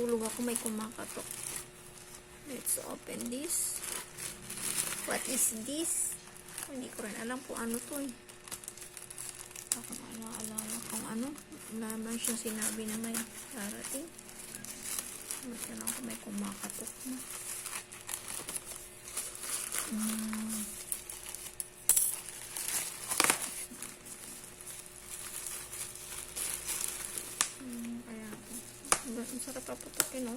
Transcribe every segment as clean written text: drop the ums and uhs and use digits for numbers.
natutulog ako, may kumakatok. Let's open this. What is this? Hindi ko rin alam kung ano to eh. Ako maalala kung ano. Naman siya sinabi na may darating. Mati lang kung may kumakatok na. Kaya ang sarap paputokin, no?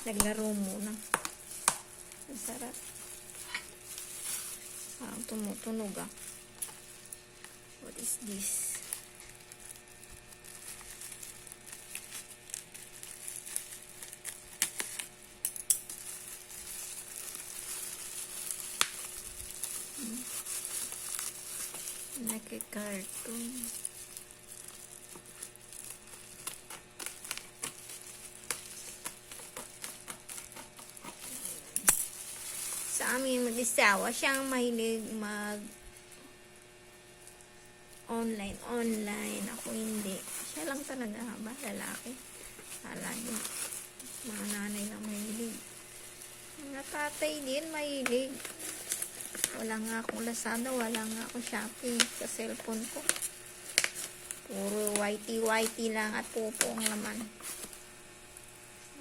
Naglaro muna. Ang sarap. Tumutunog ah. What is this? Naki-cartoon. Sa amin mag-isawa, siyang mahilig online. Ako hindi. Siya lang talaga ba? Lalaki. Alay. Mga nanay lang mahilig. Mga tatay din mahilig. Wala nga akong Lazada, wala nga akong Shopee sa cellphone ko. Puro whitey lang at pupo ang laman.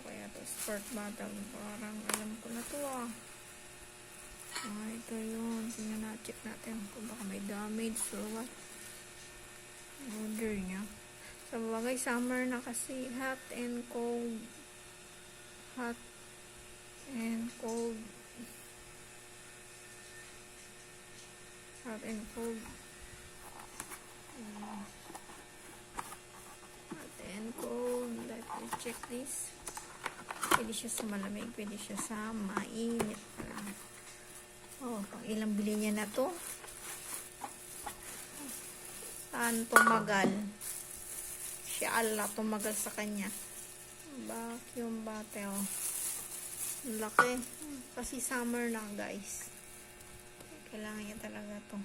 Kaya to sport bottle. Parang alam ko na to ah. Ito yun. Tingnan na, check natin kung baka may damage or what. Order niya. Sa bagay, summer na kasi. Hot and cold. Hot and cold. Hot and cold. Hot and cold. Let me check this. Pwede siya sa malamig. Pwede siya sa mainit. Oh, pang ilang bili niya na to. Saan tumagal? Siya ala tumagal sa kanya. Vacuum bottle. Laki. Kasi summer na guys. Kailangan niya talaga to.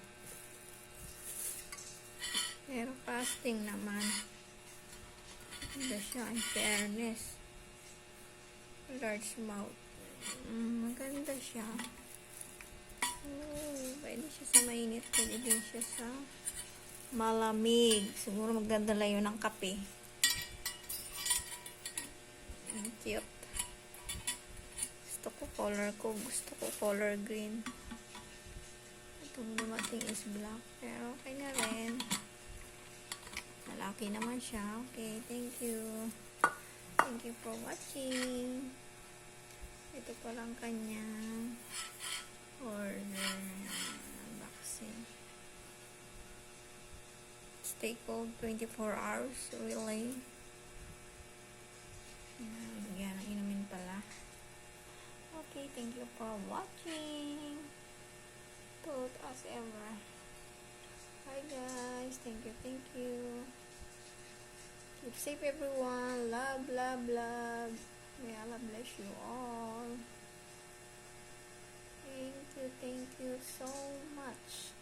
Pero fasting naman. Maganda siya. In fairness. Large mouth. Maganda siya. Pwede siya sa mainit. Pwede din siya sa malamig. Siguro magdadala yun ng kape. Cute. Gusto ko color green. Itong dumating is black. Pero okay na rin. Malaki naman siya. Okay, thank you. Thank you for watching. Ito pa lang kanyang order unboxing. Stay cold 24 hours. Really? Bigyan ng inumin pala. Okay, thank you for watching. Good as ever. Bye guys. Thank you. Keep safe everyone. Love. May Allah bless you all. Thank you so much.